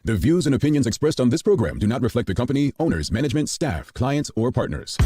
The views and opinions expressed on this program do not reflect the company, owners, management, staff, clients, or partners.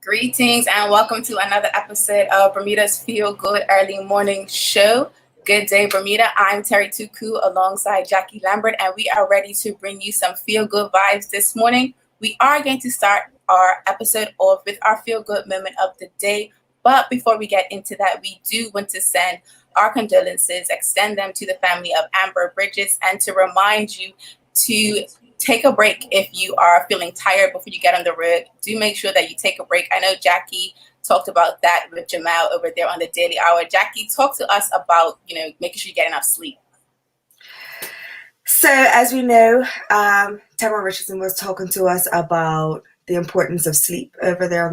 Greetings and welcome to another episode of Bermuda's Feel Good Early Morning Show. Good day, Bermuda. I'm Terri Tuku alongside Jacky Lambert, and we are ready to bring you some feel good vibes this morning. We are going to start our episode off with our feel good moment of the day. But before we get into that, we do want to send our condolences, extend them to the family of Amber Bridges, and to remind you to take a break if you are feeling tired before you get on the road. Do make sure that you take a break. I know Jacky talked about that with Jamal over there on the Daily Hour. Jacky, talk to us about, making sure you get enough sleep. So as we know, Tamara Richardson was talking to us about the importance of sleep over there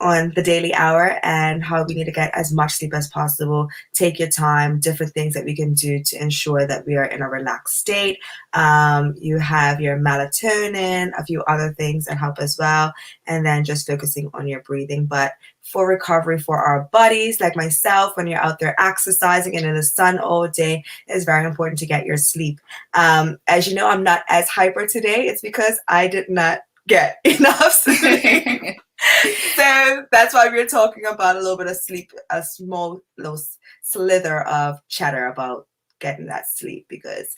on the Daily Hour and how we need to get as much sleep as possible. Take your time, different things that we can do to ensure that we are in a relaxed state. You have your melatonin, a few other things that help as well, and then just focusing on your breathing. But for recovery for our bodies, like myself, when you're out there exercising and in the sun all day, it's very important to get your sleep. As you know, I'm not as hyper today. It's because I did not get enough sleep. So that's why we're talking about a little bit of sleep, a small little slither of chatter about getting that sleep, because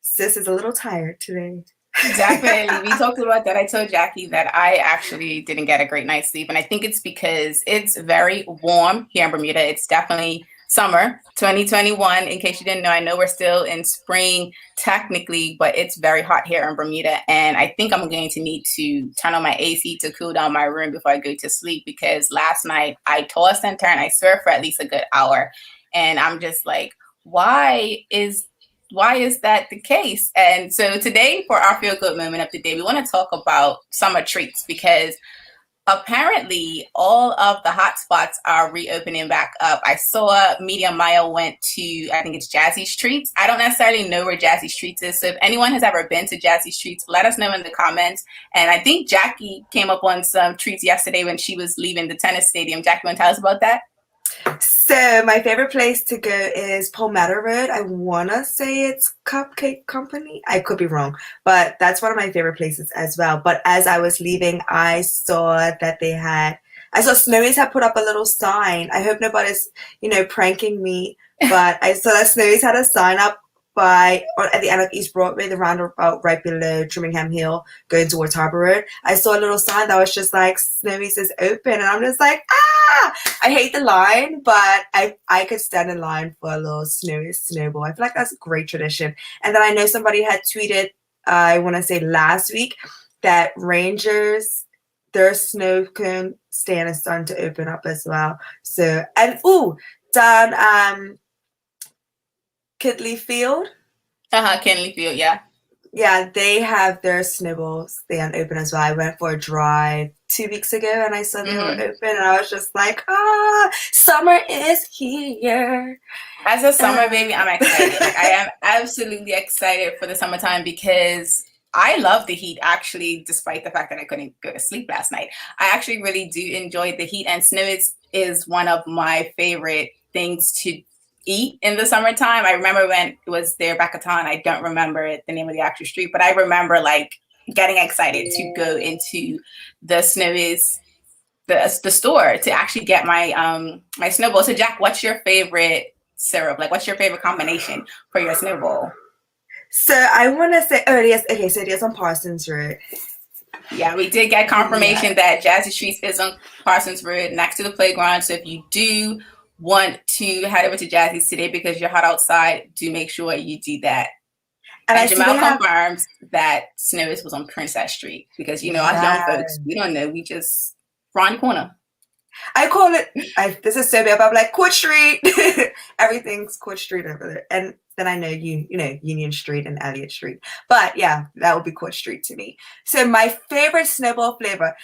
sis is a little tired today. Definitely. We talked about that. I told Jacky that I actually didn't get a great night's sleep. And I think it's because it's very warm here in Bermuda. It's definitely summer 2021. In case you didn't know, I know we're still in spring technically, but it's very hot here in Bermuda. And I think I'm going to need to turn on my AC to cool down my room before I go to sleep, because last night I tossed and turned, I swear, for at least a good hour. And I'm just like, why is that the case? And so today, for our feel good moment of the day, we want to talk about summer treats, because apparently all of the hot spots are reopening back up. I saw Media Mile went to, I think it's Jazzy's Treats. I don't necessarily know where Jazzy's Treats is. So if anyone has ever been to Jazzy's Treats, let us know in the comments. And I think Jacky came up on some treats yesterday when she was leaving the tennis stadium. Jacky, want to tell us about that? So my favorite place to go is Palmetto Road. I want to say it's Cupcake Company. I could be wrong, but that's one of my favorite places as well. But as I was leaving, I saw Snowy's had put up a little sign. I hope nobody's, pranking me, but I saw that Snowy's had a sign up at the end of East Broadway, the roundabout right below Trimmingham Hill, going towards Harbor Road. I saw a little sign that was just like, Snowy's is open, and I'm just like, I hate the line, but I could stand in line for a little Snowy's snowball. I feel like that's a great tradition. And then I know somebody had tweeted, I want to say last week, that Rangers, their snow cone stand is starting to open up as well. So, and down Kidley Field. Kidley Field, yeah. Yeah, they have their snowball stand open as well. I went for a drive 2 weeks ago and I saw they were open, and I was just like, summer is here. As a summer baby, I'm excited. I am absolutely excited for the summertime, because I love the heat, actually, despite the fact that I couldn't go to sleep last night. I actually really do enjoy the heat, and snow is one of my favorite things to eat in the summertime. I remember when it was there back at time. I don't remember the name of the actual street, but I remember getting excited to go into the Snowy's, the store, to actually get my my snowball. So Jack, what's your favorite syrup? Like, what's your favorite combination for your snowball? So I want to say, oh yes, okay, so it is on Parsons Road. Yeah, we did get confirmation that Jazzy Streets is on Parsons Road next to the playground. So if you do want to head over to Jazzy's today because you're hot outside, do make sure you do that. And Jamal confirms that Snows was on Princess Street because, you know, us young folks, we don't know. We just round the corner. I call it, this is so bad, but I'm like, Court Street. Everything's Court Street over there. And then I know, you know, Union Street and Elliott Street. But yeah, that would be Court Street to me. So my favorite snowball flavor,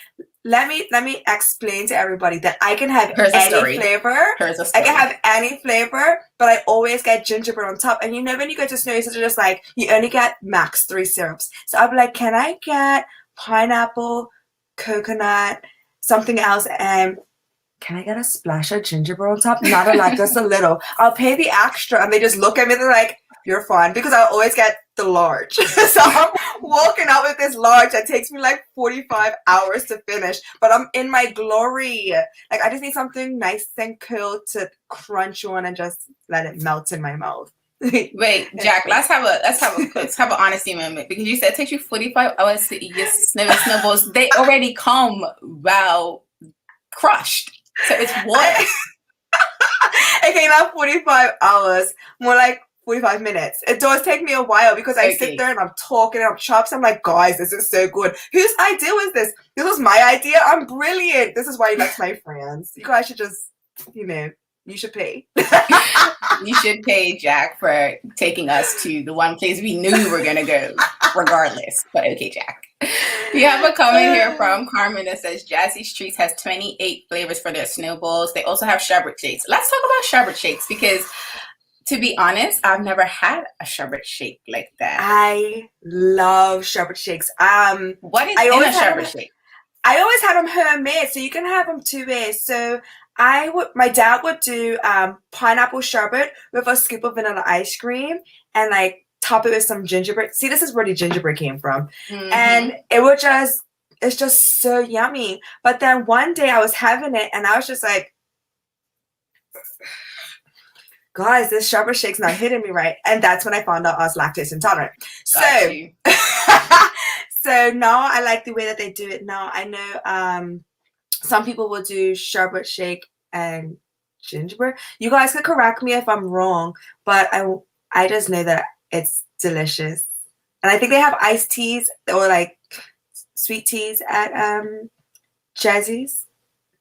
let me explain to everybody that I can have any flavor. I can have any flavor, but I always get gingerbread on top. And you know, when you go to Snows, it's just like, you only get max 3 syrups. So I'll be like, can I get pineapple, coconut, something else, and can I get a splash of gingerbread on top? Not a lot, just a little. I'll pay the extra. And they just look at me, they're like, you're fine. Because I always get the large. So I'm walking out with this large that takes me like 45 hours to finish. But I'm in my glory. Like, I just need something nice and cool to crunch on and just let it melt in my mouth. Wait, Jack, let's have an honesty moment, because you said it takes you 45 hours to eat your snowballs. They already come well crushed. So it's what? It came out 45 hours, more like 45 minutes. It does take me a while because I sit there and I'm talking and I'm chops. I'm like, guys, this is so good. Whose idea was this? This was my idea. I'm brilliant. This is why you like my friends. You guys should just, you know, you should pay. You should pay Jack for taking us to the one place we knew we were going to go, regardless. But okay, Jack. We have a comment here from Carmen that says Jazzy Streets has 28 flavors for their snowballs. They also have sherbet shakes. Let's talk about sherbet shakes, because to be honest, I've never had a sherbet shake like that. I love sherbet shakes. What is in a sherbet shake? I always had them homemade, so you can have them 2 ways. So my dad would do pineapple sherbet with a scoop of vanilla ice cream and like top it with some gingerbread. See, this is where the gingerbread came from. Mm-hmm. And it's just so yummy. But then one day I was having it and I was just like, guys, this sherbet shake's not hitting me right. And that's when I found out I was lactose intolerant. So now I like the way that they do it now. I know some people will do sherbet shake and gingerbread. You guys can correct me if I'm wrong, but I just know that it's delicious. And I think they have iced teas or like sweet teas at Jazzy's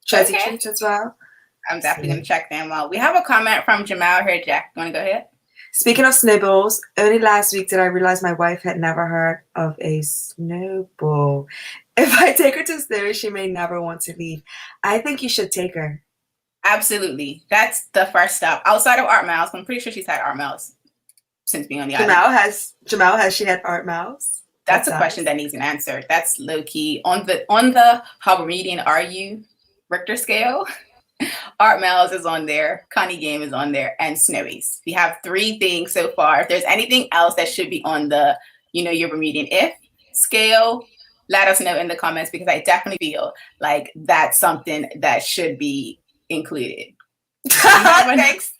Treats as well. I'm definitely going to check them out. We have a comment from Jamal here. Jack, you want to go ahead? Speaking of snowballs, only last week did I realize my wife had never heard of a snowball. If I take her to Snow, she may never want to leave. I think you should take her. Absolutely. That's the first stop. Outside of Art Mouse, I'm pretty sure she's had Art Mouse since being on the island. Jamal, has she had Art Mouse? That's a question that needs an answer. That's low key. On the how Bermudian are you Richter scale? Art Mouse is on there, Connie Game is on there, and Snowies. We have 3 things so far. If there's anything else that should be on the, you know, your Bermudian if scale, let us know in the comments, because I definitely feel like that's something that should be included. Thanks,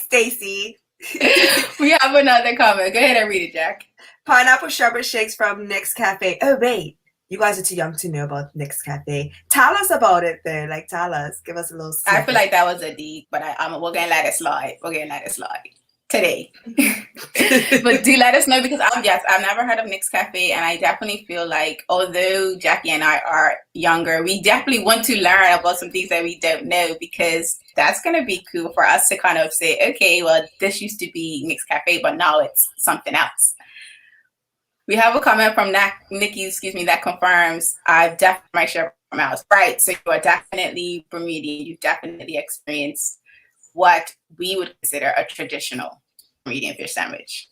Stacy. We have another comment. Go ahead and read it, Jack. Pineapple sherbet shakes from Nick's Cafe. Oh, wait. You guys are too young to know about Nick's Cafe. Tell us about it, though. Like, tell us. Give us a little snippet. I feel like that was a deep, but we're going to let it slide. We're going to let it slide today. But do let us know, because I've never heard of Nick's Cafe, and I definitely feel like, although Jackie and I are younger, we definitely want to learn about some things that we don't know, because that's going to be cool for us to kind of say, okay, well, this used to be Nick's Cafe, but now it's something else. We have a comment from Nikki, that confirms I've definitely my share from Mouse. Right, so you are definitely Bermudian. You've definitely experienced what we would consider a traditional Bermudian fish sandwich.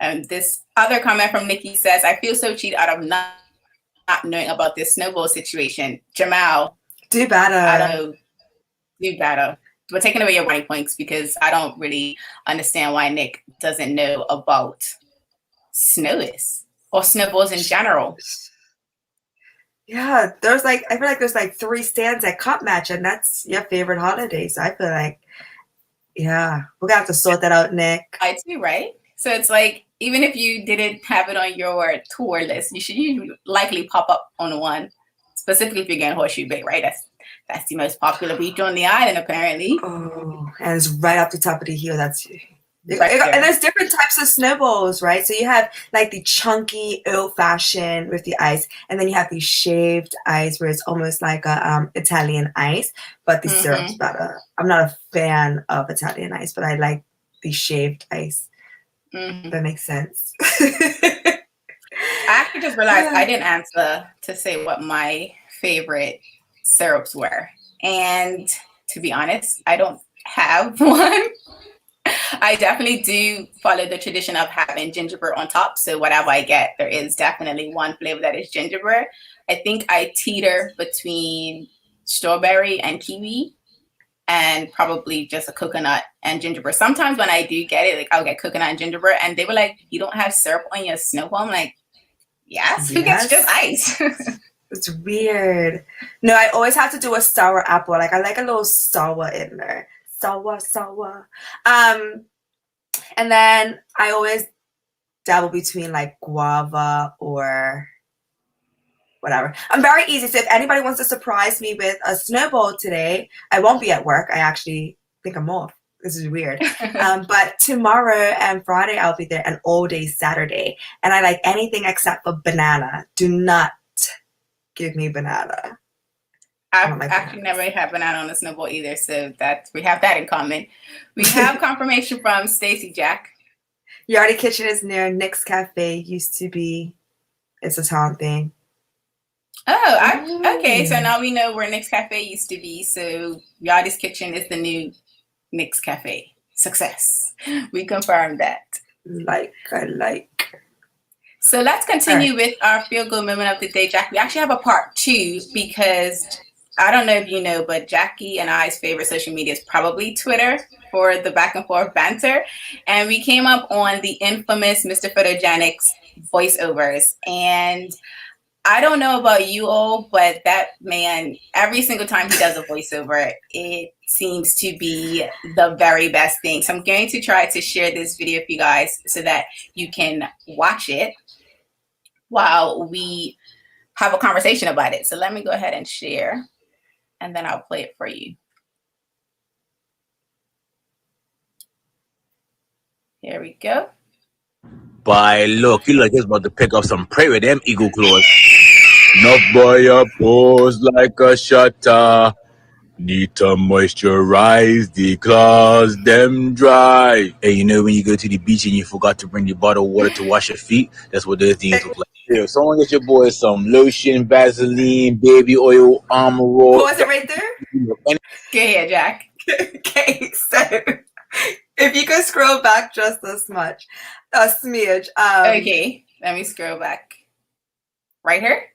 And this other comment from Nikki says, I feel so cheated out of not knowing about this snowball situation. Jamal. Do better. I don't know. Do better. We're taking away your brownie points, because I don't really understand why Nick doesn't know about Snowies or snowballs in general. Yeah, I feel like there's like 3 stands at Cup Match, and that's your favorite holiday. So I feel like Yeah, we're gonna have to sort that out, Nick. I too, right? So it's like, even if you didn't have it on your tour list, you likely pop up on one, specifically if you're getting Horseshoe Bay, right? That's the most popular beach on the island, apparently. Oh, and it's right up the top of the hill. That's Right there. And there's different types of snowballs, right? So you have like the chunky, old-fashioned with the ice, and then you have the shaved ice where it's almost like a Italian ice, but the syrup's better. I'm not a fan of Italian ice, but I like the shaved ice. That makes sense. I actually just realized I didn't answer to say what my favorite syrups were, and to be honest, I don't have one. I definitely do follow the tradition of having gingerbread on top. So whatever I get, there is definitely one flavor that is gingerbread. I think I teeter between strawberry and kiwi, and probably just a coconut and gingerbread. Sometimes when I do get it, like I'll get coconut and gingerbread, and they were like, "You don't have syrup on your snowball?" I'm like, yes. Who gets just ice? It's weird. No, I always have to do a sour apple. Like I like a little sour in there. Sour. And then I always dabble between like guava or whatever. I'm very easy. So if anybody wants to surprise me with a snowball today, I won't be at work. I actually think I'm off. This is weird. But tomorrow and Friday I'll be there, and all day Saturday. And I like anything except for banana. Do not give me banana. I've actually never had banana on a snowball either, so we have that in common. We have confirmation from Stacy Jack. Yardie Kitchen is near Nick's Cafe. Used to be. It's a town thing. Oh, okay. So now we know where Nick's Cafe used to be. So Yardie's Kitchen is the new Nick's Cafe. Success. We confirmed that. I like. So let's continue with our feel-good moment of the day, Jack. We actually have a part 2 because I don't know if you know, but Jackie and I's favorite social media is probably Twitter for the back and forth banter. And we came up on the infamous Mr. Photogenic's voiceovers. And I don't know about you all, but that man, every single time he does a voiceover, it seems to be the very best thing. So I'm going to try to share this video with you guys so that you can watch it while we have a conversation about it. So let me go ahead and share, and then I'll play it for you. Here we go. Boy, look, you look just about to pick up some prey with them eagle claws. Enough boy up pose like a shutter. Need to moisturize the claws, them dry. Hey, you know when you go to the beach and you forgot to bring the bottle of water to wash your feet? That's what those things look like. Here, someone get your boy some lotion, Vaseline, baby oil, armor roll. Pause it right there. Okay, here, Jack. Okay, so if you could scroll back just a smidge. Okay, let me scroll back. Right here?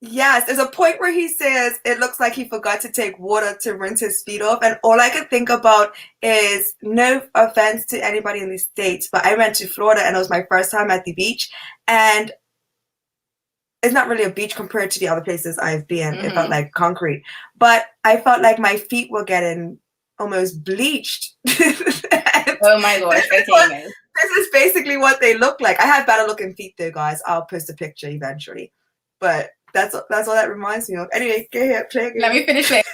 Yes, there's a point where he says it looks like he forgot to take water to rinse his feet off. And all I could think about is, no offense to anybody in the States, but I went to Florida and it was my first time at the beach. And it's not really a beach compared to the other places I've been. It felt like concrete. But I felt like my feet were getting almost bleached. Oh my gosh, this is basically what they look like. I have better looking feet though, guys. I'll post a picture eventually. But that's all that reminds me of. Anyway, go ahead, play again. Let me finish it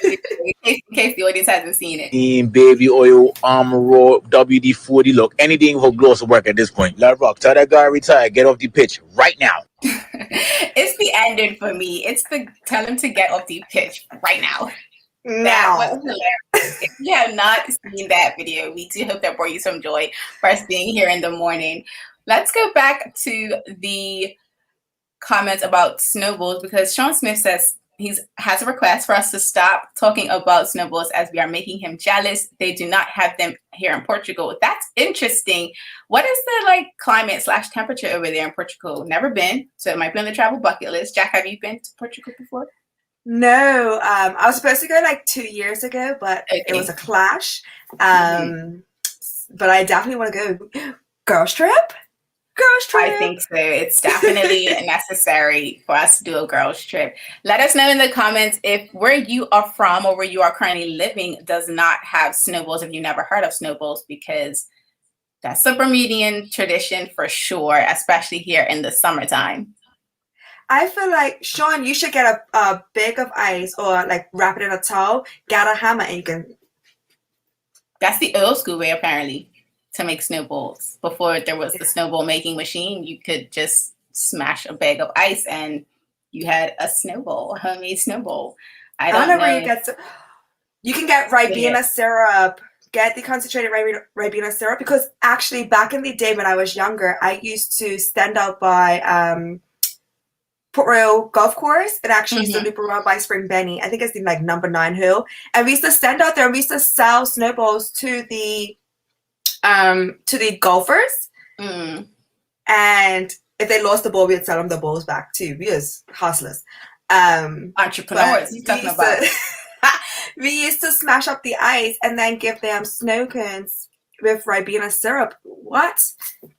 in case the audience hasn't seen it. Baby oil, armor roll, WD-40. Look, anything for gloss will work at this point. Let rock, tell that guy retire. Get off the pitch right now. It's the ending for me. It's the tell him to get off the pitch right now. Now. That was hilarious. If you have not seen that video, we do hope that brought you some joy first being here in the morning. Let's go back to the comments about snowballs, because Sean Smith says he has a request for us to stop talking about snowballs as we are making him jealous. They do not have them here in Portugal. That's interesting. What is the climate / temperature over there in Portugal? Never been, so it might be on the travel bucket list. Jack, have you been to Portugal before? No, I was supposed to go 2 years ago, but it was a clash. But I definitely want to go. Girls trip? Girls trip. I think so. It's definitely necessary for us to do a girls trip. Let us know in the comments if where you are from or where you are currently living does not have snowballs, if you never heard of snowballs, because that's a Bermudian tradition for sure, especially here in the summertime. I feel like, Sean, you should get a bag of ice or like wrap it in a towel, get a hammer, and you can. That's the old school way, apparently, to make snowballs. Before there was the snowball making machine, you could just smash a bag of ice and you had a snowball, a homemade snowball. I don't know. Where you get you can get Ribena syrup. Get the concentrated Ribena syrup, because actually back in the day when I was younger, I used to stand out by Port Royal Golf Course. It actually used to loop around by Spring Benny. I think it's the like number 9 hill. And we used to stand out there and we used to sell snowballs to the golfers. And if they lost the ball, we'd sell them the balls back too. We was hustlers. Entrepreneurs, you talking about. We used to smash up the ice and then give them snow cones with Ribena syrup. What?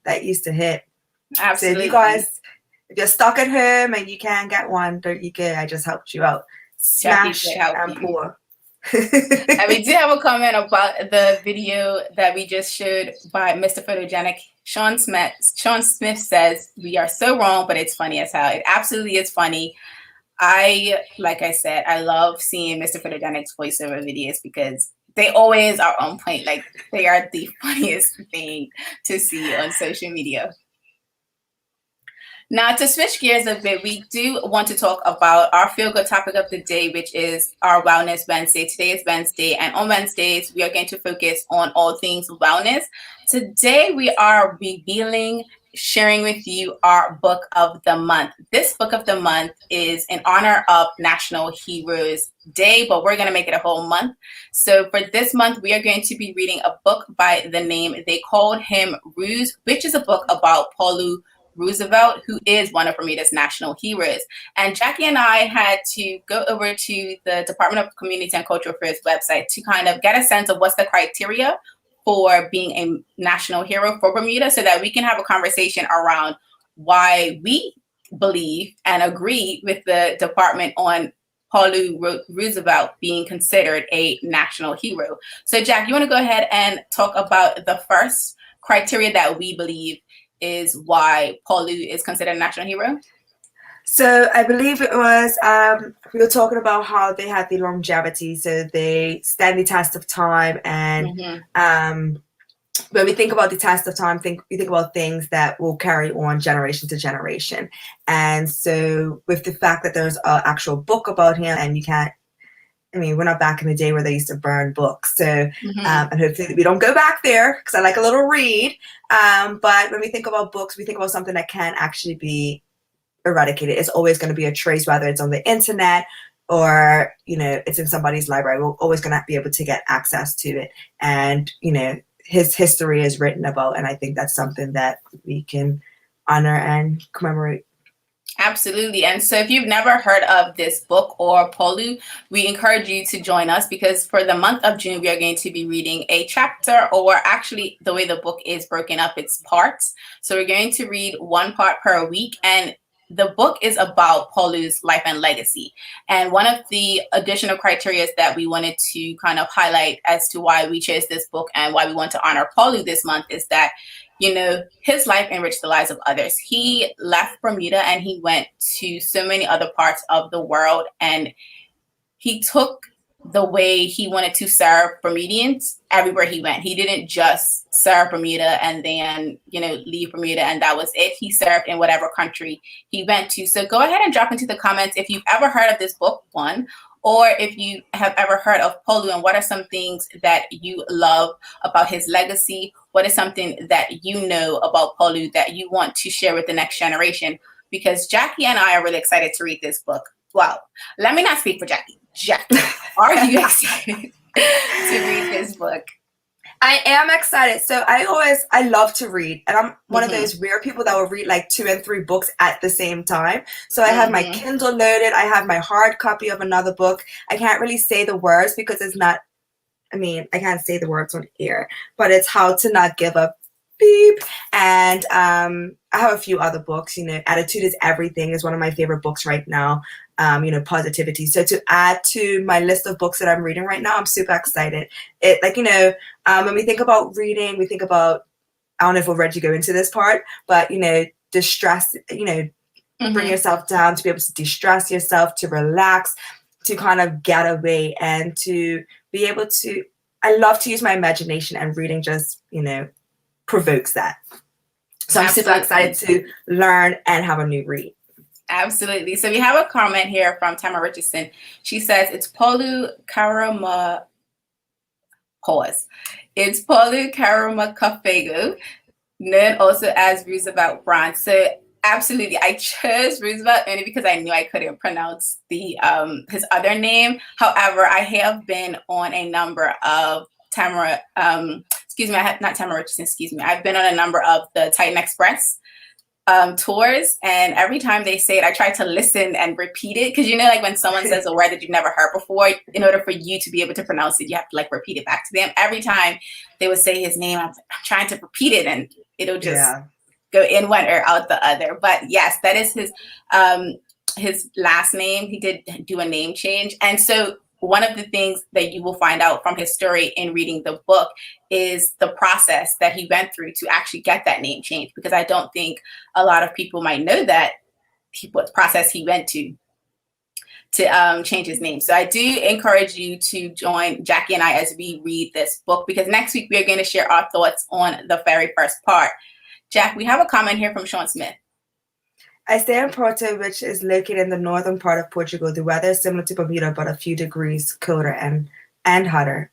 That used to hit. Absolutely. So if you guys, if you're stuck at home and you can't get one, don't you care? I just helped you out. Smash and pour. And we do have a comment about the video that we just showed by Mr. Photogenic. Sean Smith says, "We are so wrong, but it's funny as hell." It absolutely is funny. Like I said, I love seeing Mr. Photogenic's voiceover videos because they always are on point. Like, they are the funniest thing to see on social media. Now, to switch gears a bit, we do want to talk about our feel-good topic of the day, which is our Wellness Wednesday. Today is Wednesday, and on Wednesdays, we are going to focus on all things wellness. Today, we are sharing with you our book of the month. This book of the month is in honor of National Heroes Day, but we're going to make it a whole month. So for this month, we are going to be reading a book by the name They Called Him Ruse, which is a book about Paulie Roosevelt, who is one of Bermuda's national heroes. And Jacky and I had to go over to the Department of Community and Cultural Affairs website to kind of get a sense of what's the criteria for being a national hero for Bermuda, so that we can have a conversation around why we believe and agree with the department on Paulie Roosevelt being considered a national hero. So Jack, you want to go ahead and talk about the first criteria that we believe is why Paulie is considered a national hero? So I believe it was, we were talking about how they had the longevity, so they stand the test of time. And when we think about the test of time, we think about things that will carry on generation to generation. And so with the fact that there's an actual book about him, and you can't, I mean, we're not back in the day where they used to burn books. So, and hopefully we don't go back there, because I like a little read. But when we think about books, we think about something that can actually be eradicated. It's always going to be a trace, whether it's on the internet or, you know, it's in somebody's library. We're always going to be able to get access to it. And, you know, his history is written about. And I think that's something that we can honor and commemorate. Absolutely. And so if you've never heard of this book or Paulie, we encourage you to join us, because for the month of June, we are going to be reading a chapter, or actually the way the book is broken up, it's parts. So we're going to read one part per week. And the book is about Paulie's life and legacy. And one of the additional criteria that we wanted to kind of highlight as to why we chose this book and why we want to honor Paulie this month is that, you know, his life enriched the lives of others. He left Bermuda and he went to so many other parts of the world, and he took the way he wanted to serve Bermudians everywhere he went. He didn't just serve Bermuda and then, you know, leave Bermuda and that was it. He served in whatever country he went to. So go ahead and drop into the comments if you've ever heard of this book, one, or if you have ever heard of Paulie, and what are some things that you love about his legacy? What is something that you know about Paulie that you want to share with the next generation? Because Jacky and I are really excited to read this book. Well, let me not speak for Jacky. Jacky, are you excited to read this book? I am excited. So I love to read, and I'm one of those rare people that will read like 2 and 3 books at the same time. So I have my Kindle loaded. I have my hard copy of another book. I can't really say the words because it's not, I mean, I can't say the words on air, but it's How to Not Give Up beep. And I have a few other books. Attitude is Everything is one of my favorite books right now. Positivity. So to add to my list of books that I'm reading right now, I'm super excited. When we think about reading, we think about, I don't know if we're ready to go into this part, but distress, bring yourself down, to be able to de-stress yourself, to relax, to kind of get away, and to be able to, I love to use my imagination, and reading just, provokes that. So I'm super excited to learn and have a new read. Absolutely. So we have a comment here from Tamara Richardson. She says, it's Paulie Karama, pause. It's Paulie Karamakafago, known also as Roosevelt Brand. So absolutely, I chose Roosevelt only because I knew I couldn't pronounce the his other name. However, I have been on a number of Tamara, not Tamara Richardson, I've been on a number of the Titan Express tours, and every time they say it, I try to listen and repeat it, because like when someone says a word that you've never heard before, in order for you to be able to pronounce it, you have to repeat it back to them. Every time they would say his name, I'm trying to repeat it, and it'll just go in one or out the other. But yes, that is his last name. He did do a name change, and so one of the things that you will find out from his story in reading the book is the process that he went through to actually get that name changed, because I don't think a lot of people might know that what process he went to change his name. So I do encourage you to join Jacky and I as we read this book, because next week we are going to share our thoughts on the very first part. Jack, we have a comment here from Sean Smith. I stay in Porto, which is located in the northern part of Portugal. The weather is similar to Bermuda, but a few degrees colder and hotter.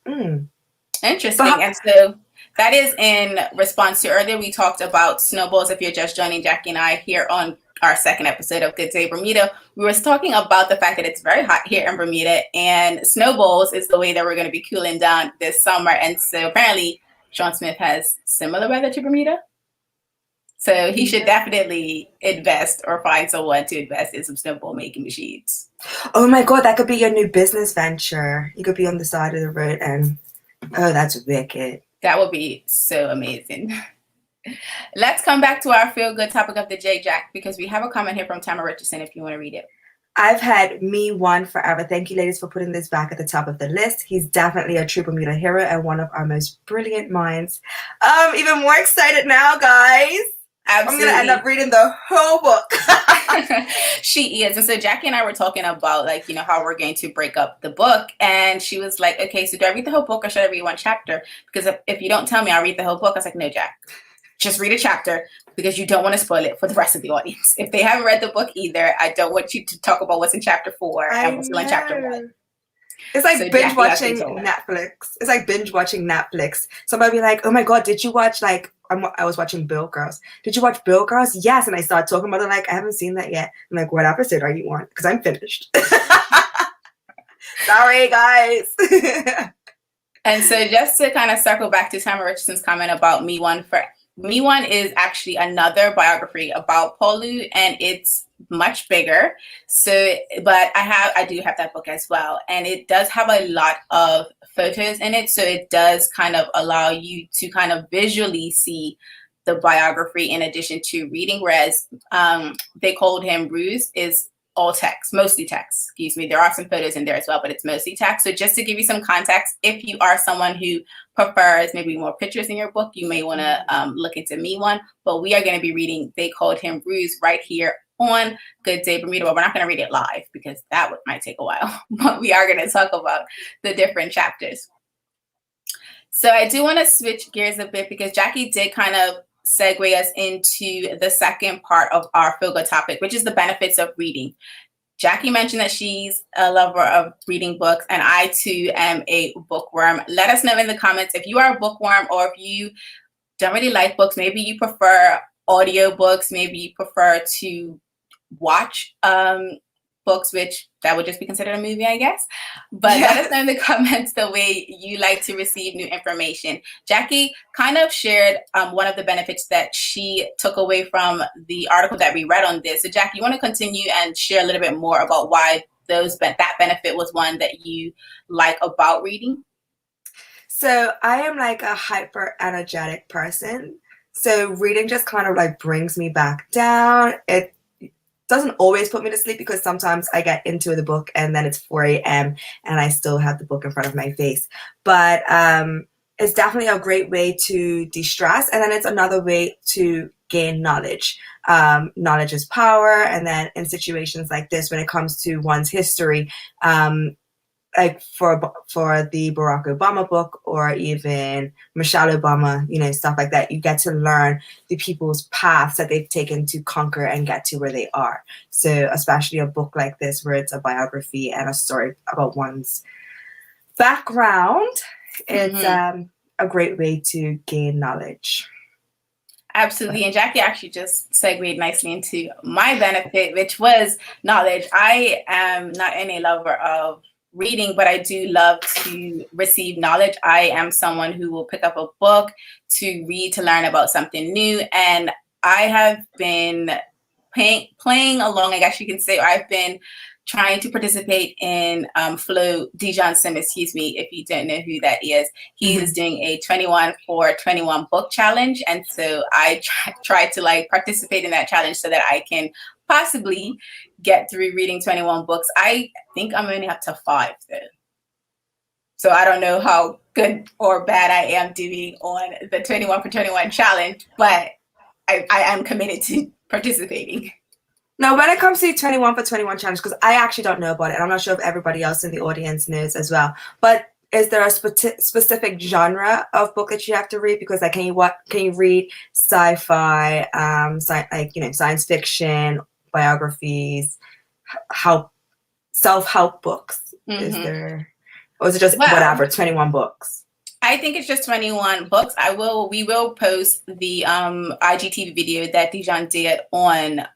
Interesting. And so that is in response to earlier we talked about snowballs. If you're just joining Jacky and I here on our second episode of Good Day Bermuda, we were talking about the fact that it's very hot here in Bermuda, and snowballs is the way that we're going to be cooling down this summer. And so apparently Sean Smith has similar weather to Bermuda. So he should definitely invest or find someone to invest in some snowball making machines. Oh my God, that could be your new business venture. You could be on the side of the road and, oh, that's wicked. That would be so amazing. Let's come back to our feel-good topic of the day, Jack, because we have a comment here from Tamara Richardson if you want to read it. I've had me one forever. Thank you, ladies, for putting this back at the top of the list. He's definitely a true Bermuda hero and one of our most brilliant minds. Even more excited now, guys. Absolutely. I'm going to end up reading the whole book. She is. And so Jacky and I were talking about, how we're going to break up the book. And she was like, okay, so do I read the whole book or should I read one chapter? Because if you don't tell me I'll read the whole book, I was like, no, Jack, just read a chapter, because you don't want to spoil it for the rest of the audience. If they haven't read the book either, I don't want you to talk about what's in chapter 4 and what's still in chapter 1. It's like binge watching Netflix. It's like binge watching Netflix. Somebody be like, oh my God, did you watch I was watching Bill Girls. Did you watch Bill Girls? Yes. And I started talking about it I haven't seen that yet. I'm like, what episode are you on? Because I'm finished. Sorry, guys. And so just to kind of circle back to Tamara Richardson's comment about Me One is actually another biography about Paulie, and it's much bigger. So, but I do have that book as well, and it does have a lot of photos in it. So it does kind of allow you to kind of visually see the biography in addition to reading. Whereas They Called Him Ruse is all text, mostly text. Excuse me. There are some photos in there as well, but it's mostly text. So just to give you some context, if you are someone who prefers maybe more pictures in your book, you may want to look into Me One. But we are going to be reading They Called Him Ruse right here on Good Day Bermuda. But we're not going to read it live because that might take a while. But we are going to talk about the different chapters. So I do want to switch gears a bit because Jacky did kind of segue us into the second part of our feel-good topic, which is the benefits of reading. Jacky mentioned that she's a lover of reading books, and I too am a bookworm. Let us know in the comments if you are a bookworm or if you don't really like books. Maybe you prefer audiobooks. Maybe you prefer to watch books, which that would just be considered a movie, I guess. But Let us know in the comments the way you like to receive new information. Jacky kind of shared one of the benefits that she took away from the article that we read on this. So Jacky, you want to continue and share a little bit more about why that benefit was one that you like about reading? So I am like a hyper energetic person. So reading just kind of like brings me back down. It doesn't always put me to sleep because sometimes I get into the book and then it's 4 a.m. and I still have the book in front of my face. But it's definitely a great way to de-stress, and then it's another way to gain knowledge. Knowledge is power, and then in situations like this, when it comes to one's history, like for the Barack Obama book or even Michelle Obama, stuff like that, you get to learn the people's paths that they've taken to conquer and get to where they are. So especially a book like this where it's a biography and a story about one's background, it's a great way to gain knowledge. Absolutely. And Jacky actually just segued nicely into my benefit, which was knowledge. I am not any lover of reading, but I do love to receive knowledge. I am someone who will pick up a book to read, to learn about something new. And I have been playing along, I guess you can say. I've been trying to participate in Flo Dijon Sim, excuse me, if you don't know who that is. He is doing a 21 for 21 book challenge. And so I try to like participate in that challenge so that I can possibly get through reading 21 books. I think I'm only up to 5 though. So I don't know how good or bad I am doing on the 21 for 21 challenge, but I am committed to participating. Now, when it comes to 21 for 21 challenge, because I actually don't know about it, I'm not sure if everybody else in the audience knows as well, but is there a specific genre of book that you have to read? Because like, can you read sci-fi, science fiction, biographies, self-help books? Is there, or is it just whatever, 21 books? I think it's just 21 books. We will post the IGTV video that Dijon did on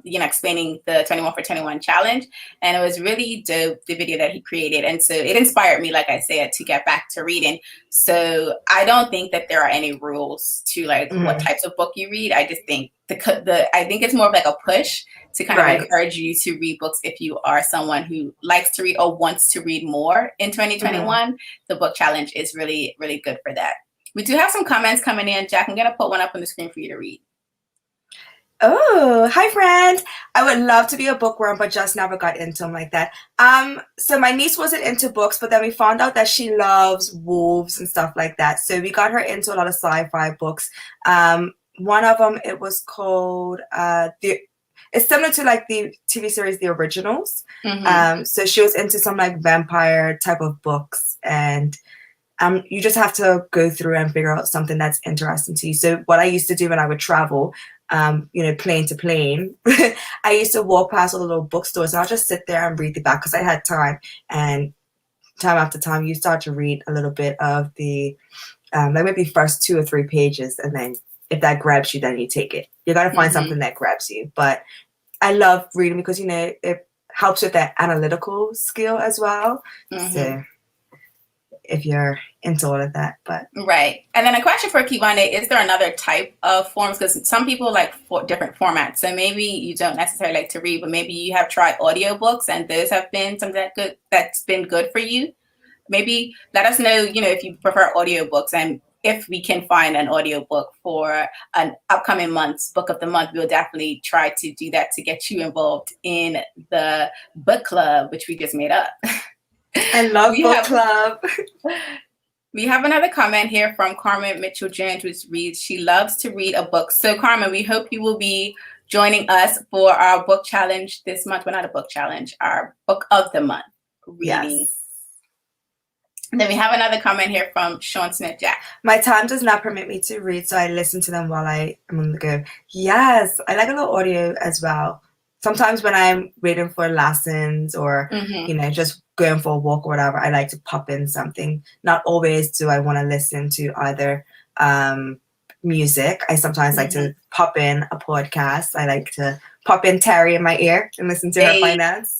explaining the 21 for 21 challenge, and it was really dope, the video that he created. And so it inspired me, like I said, to get back to reading. So I don't think that there are any rules to like what types of book you read. I just think I think it's more of like a push to kind of encourage you to read books if you are someone who likes to read or wants to read more in 2021. The book challenge is really, really good for that. We do have some comments coming in. Jack, I'm going to put one up on the screen for you to read. Oh, hi friend. I would love to be a bookworm, but just never got into them like that. So my niece wasn't into books, but then we found out that she loves wolves and stuff like that. So we got her into a lot of sci-fi books. One of them, it was called it's similar to like the TV series The Originals. So she was into some like vampire type of books, and you just have to go through and figure out something that's interesting to you. So what I used to do when I would travel, plane to plane, I used to walk past all the little bookstores and I'll just sit there and read the back because I had time. And time after time, you start to read a little bit of the, like maybe first 2 or 3 pages, and then if that grabs you, then you take it. You got to find something that grabs you. But I love reading because, it helps with that analytical skill as well. So if you're into all of that, but right. And then a question for Kivane, is there another type of forms? Because some people like different formats. So maybe you don't necessarily like to read, but maybe you have tried audiobooks and those have been something that's been good for you. Maybe let us know, if you prefer audiobooks, and if we can find an audiobook for an upcoming month's book of the month, we'll definitely try to do that to get you involved in the book club, which we just made up. I love book club. We have another comment here from Carmen Mitchell-Jones, which reads, she loves to read a book. So Carmen, we hope you will be joining us for our book challenge this month. Well, not a book challenge, our book of the month reading. Yes. And then we have another comment here from Sean Smith Jack. My time does not permit me to read, so I listen to them while I am on the go. Yes, I like a little audio as well. Sometimes when I'm waiting for lessons or, just going for a walk or whatever, I like to pop in something. Not always do I want to listen to either music. I sometimes like to pop in a podcast. I like to pop in Terri in my ear and listen to her finance.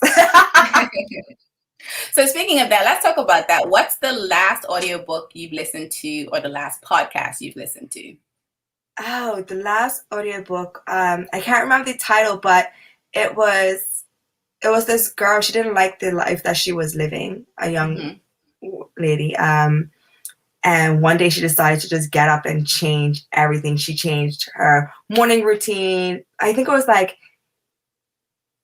So speaking of that, let's talk about that. What's the last audiobook you've listened to or the last podcast you've listened to? Oh, the last audiobook. I can't remember the title, but it was this girl. She didn't like the life that she was living, a young lady. And one day she decided to just get up and change everything. She changed her morning routine. I think it was like,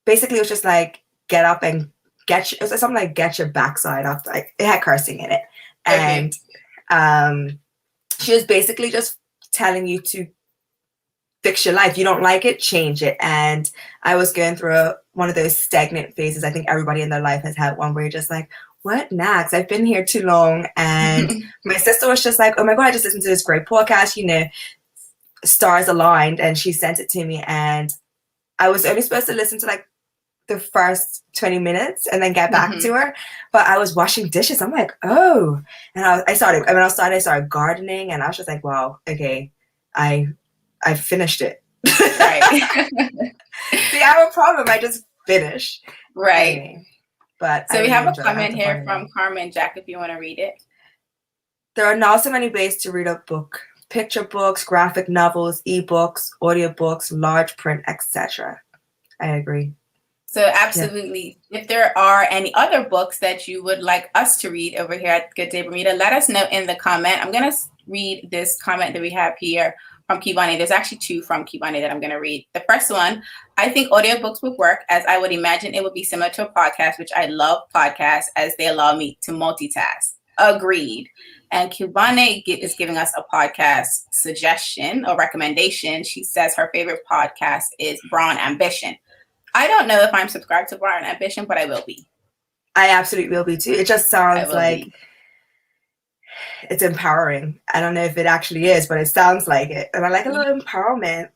basically it was just like, get up and it was something like get your backside up. Like it had cursing in it. Okay. And she was basically just telling you to fix your life. You don't like it, change it. And I was going through one of those stagnant phases. I think everybody in their life has had one where you're just like, what next? I've been here too long. And my sister was just like, oh my God, I just listened to this great podcast, you know, stars aligned. And she sent it to me. And I was only supposed to listen to like the first 20 minutes and then get back to her. But I was washing dishes. I'm like, oh. And I started gardening. And I was just like, wow, okay, I finished it. Right. See, I have a problem. I just finish. Right. Anyway, but so we have a comment here from Carmen. Jack, if you want to read it. There are now so many ways to read a book. Picture books, graphic novels, ebooks, audiobooks, large print, etc. I agree. So absolutely. Yeah. If there are any other books that you would like us to read over here at Good Day Bermuda, let us know in the comment. I'm going to read this comment that we have here from Kibani. There's actually two from Kibani that I'm going to read. The first one, I think audiobooks would work, as I would imagine it would be similar to a podcast, which I love podcasts as they allow me to multitask. Agreed. And Kibani is giving us a podcast suggestion or recommendation. She says her favorite podcast is Brown Ambition. I don't know if I'm subscribed to Brown Ambition, but I will be. I absolutely will be too. It just sounds like it's empowering. I don't know if it actually is, but it sounds like it. And I like a little empowerment.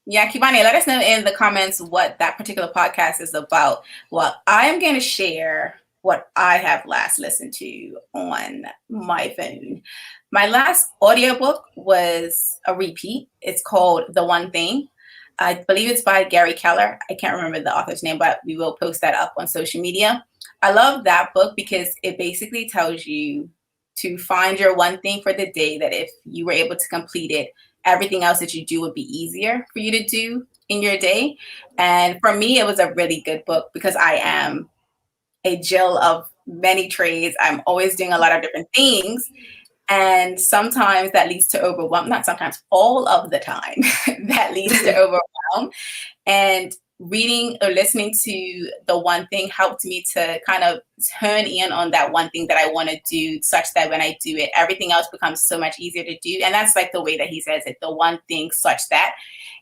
Yeah, Kibani, let us know in the comments what that particular podcast is about. Well, I'm going to share what I have last listened to on my phone. My last audiobook was a repeat. It's called The One Thing. I believe it's by Gary Keller. I can't remember the author's name, but we will post that up on social media. I love that book because it basically tells you to find your one thing for the day, that if you were able to complete it, everything else that you do would be easier for you to do in your day. And for me, it was a really good book because I am a Jill of many trades. I'm always doing a lot of different things. And sometimes that leads to overwhelm, not sometimes, all of the time, that leads to overwhelm. And reading or listening to The One Thing helped me to kind of turn in on that one thing that I want to do, such that when I do it, everything else becomes so much easier to do. And that's like the way that he says it, the one thing such that.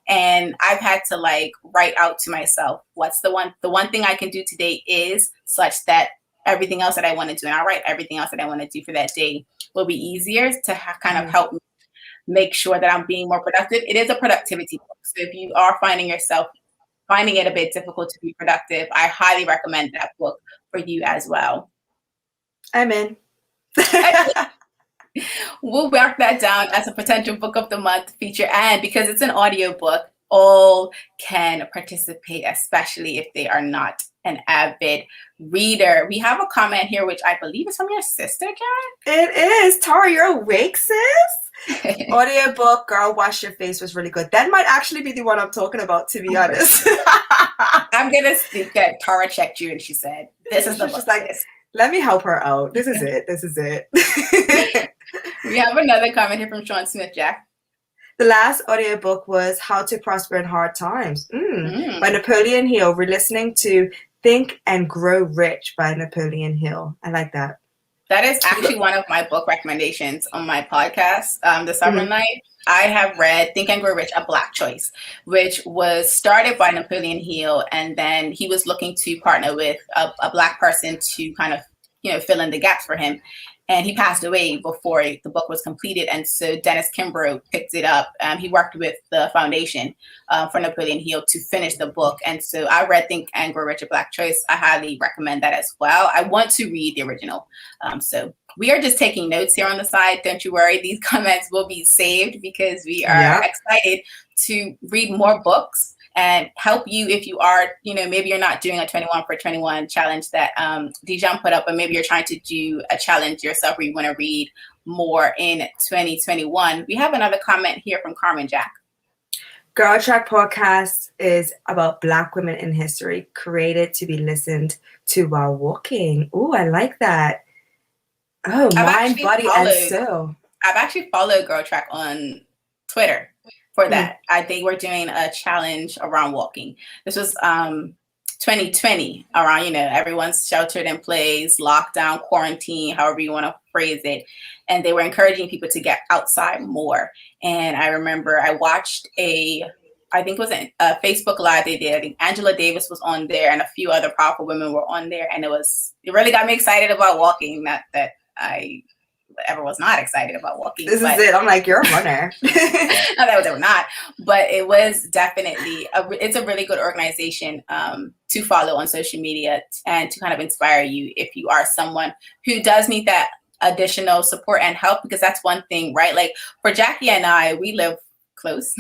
And I've had to like write out to myself, the one thing I can do today is such that everything else that I want to do, and I'll write everything else that I want to do for that day, will be easier to kind of help me make sure that I'm being more productive. It is a productivity book. So if you are finding yourself finding it a bit difficult to be productive, I highly recommend that book for you as well. I'm in. We'll mark that down as a potential book of the month feature. And because it's an audiobook, all can participate, especially if they are not an avid reader. We have a comment here, which I believe is from your sister, Karen. It is. Tara, you're awake, sis? Audiobook, Girl Wash Your Face was really good. That might actually be the one I'm talking about, to be honest. I'm going to speak that Tara checked you and she said, this is the book. Just like, let me help her out. This is it. This is it. We have another comment here from Sean Smith, Jack. The last audiobook was How to Prosper in Hard Times by Napoleon Hill. We're listening to Think and Grow Rich by Napoleon Hill. I like that. That is actually one of my book recommendations on my podcast, The Summer Night. I have read Think and Grow Rich, A Black Choice, which was started by Napoleon Hill. And then he was looking to partner with a Black person to kind of, fill in the gaps for him. And he passed away before the book was completed. And so Dennis Kimbrough picked it up. He worked with the foundation for Napoleon Hill to finish the book. And so I read Think and Grow Rich, A Black Choice. I highly recommend that as well. I want to read the original. So we are just taking notes here on the side. Don't you worry. These comments will be saved because we are excited to read more books and help you if you are, maybe you're not doing a 21 for 21 challenge that Dijon put up, but maybe you're trying to do a challenge yourself where you want to read more in 2021. We have another comment here from Carmen, Jack. Girl Track Podcast is about Black women in history, created to be listened to while walking. Ooh, I like that. Oh, I've mind, actually body, and followed soul. I've actually followed Girl Track on Twitter for Mm. that. They were doing a challenge around walking. This was 2020, around, everyone's sheltered in place, lockdown, quarantine, however you want to phrase it. And they were encouraging people to get outside more. And I remember I watched I think it was a Facebook Live they did. I think Angela Davis was on there and a few other powerful women were on there. And it really got me excited about walking. Not that I ever was not excited about walking. This is it. I'm like, you're a runner. Not that they were not, but it was definitely it's a really good organization to follow on social media and to kind of inspire you if you are someone who does need that additional support and help, because that's one thing, right? Like for Jacky and I, we live close.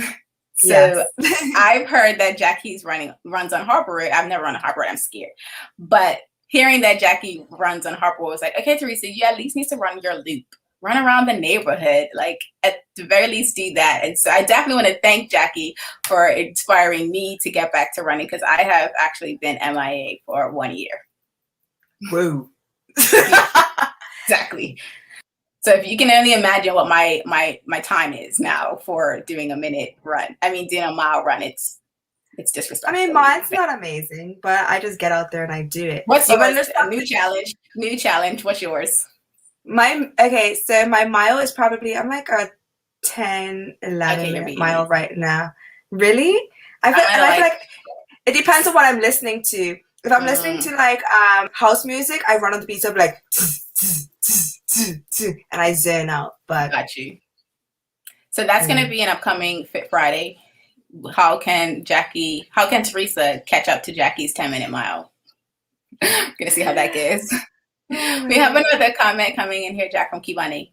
So yes. I've heard that Jacky's runs on Harbor Road. I've never run on Harbor Road. I'm scared. But hearing that Jacky runs on Harbor Road was like, okay, Teresa, you at least need to run your loop. Run around the neighborhood. Like at the very least do that. And so I definitely want to thank Jacky for inspiring me to get back to running, because I have actually been MIA for 1 year. Whoa. Exactly. So if you can only imagine what my time is now for doing a minute run. I mean, doing a mile run, it's disrespectful. I mean, mine's not amazing, but I just get out there and I do it. What's yours? New challenge. What's yours? So my mile is probably, I'm like a 10, 11 mile right now. Really? I feel like it depends on what I'm listening to. If I'm listening to like house music, I run on the beats of like and I zone out. But got you. So that's going to be an upcoming Fit Friday. How can Teresa catch up to Jacky's 10-minute mile? Gonna see how that goes. We have another comment coming in here, Jack, from Kibane.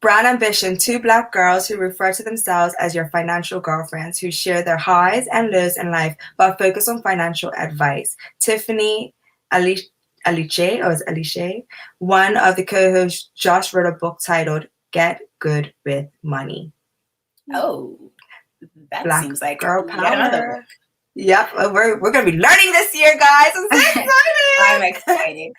Brown Ambition, 2 Black girls who refer to themselves as your financial girlfriends, who share their highs and lows in life but focus on financial advice. Tiffany Alice, one of the co-hosts, Josh, wrote a book titled Get Good with Money. Oh, that Black seems like girl yet another book. Yep, we're going to be learning this year, guys. I'm so excited. I'm excited.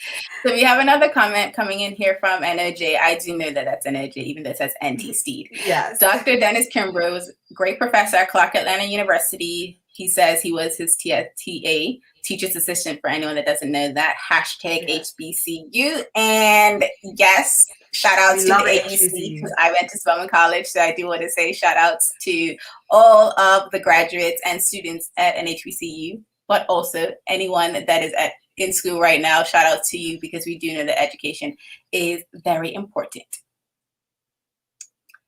So we have another comment coming in here from NOJ. I do know that that's NOJ, even though it says NT Steed. Yes. Dr. Dennis Kimbrough was a great professor at Clark Atlanta University. He says he was his TA, teacher's assistant, for anyone that doesn't know that. #HBCU. And yes, shout out to the AUC, because I went to Spelman College, so I do want to say shout outs to all of the graduates and students at an HBCU, but also anyone that is in school right now. Shout out to you, because we do know that education is very important.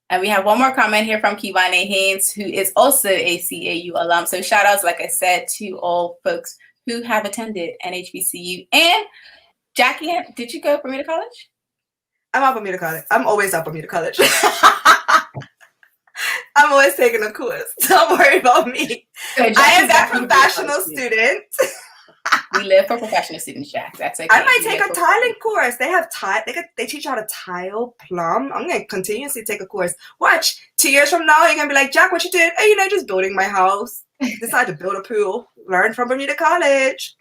And we have one more comment here from Kivane Haynes, who is also a CAU alum. So shout outs, like I said, to all folks who have attended NHBCU. And Jacky, did you go for Bermuda College? I'm up Bermuda College. I'm always up Bermuda College. I'm always taking a course. Don't worry about me. So I am that professional student. We live for professional students, Jack. That's okay. I might take a tiling course. They have they teach you how to tile, plumb. I'm gonna continuously take a course. Watch, 2 years from now, you're gonna be like, Jack, what you did? Oh, just building my house. Decided to build a pool. Learn from Bermuda College.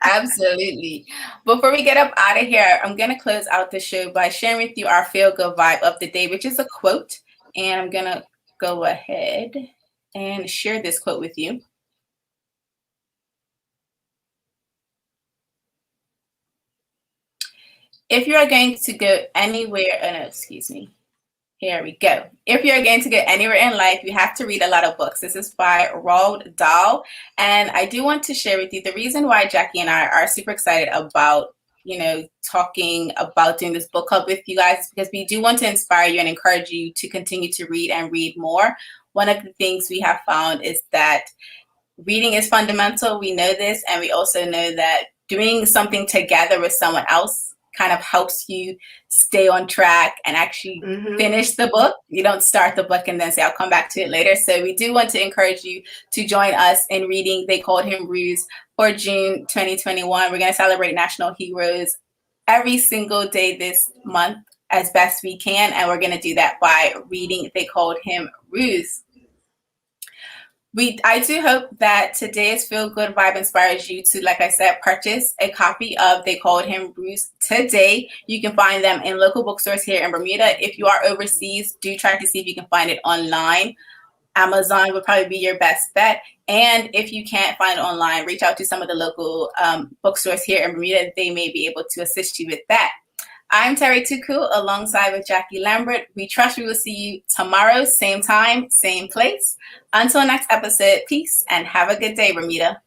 Absolutely. Before we get up out of here, I'm gonna close out the show by sharing with you our feel good vibe of the day, which is a quote. And I'm gonna go ahead and share this quote with you. If you are going to go anywhere, Here we go. If you're going to go anywhere in life, you have to read a lot of books. This is by Roald Dahl. And I do want to share with you the reason why Jacky and I are super excited about, talking about doing this book club with you guys, because we do want to inspire you and encourage you to continue to read and read more. One of the things we have found is that reading is fundamental. We know this, and we also know that doing something together with someone else kind of helps you stay on track and actually finish the book. You don't start the book and then say, I'll come back to it later. So we do want to encourage you to join us in reading They Called Him Ruse for June 2021. We're going to celebrate National Heroes every single day this month as best we can. And we're going to do that by reading They Called Him Ruse. I do hope that today's feel good vibe inspires you to, like I said, purchase a copy of They Called Him Bruce today. You can find them in local bookstores here in Bermuda. If you are overseas, do try to see if you can find it online. Amazon would probably be your best bet. And if you can't find it online, reach out to some of the local bookstores here in Bermuda. They may be able to assist you with that. I'm Terri Tuku alongside with Jackie Lambert. We trust we will see you tomorrow, same time, same place. Until next episode, peace and have a good day, Bermuda.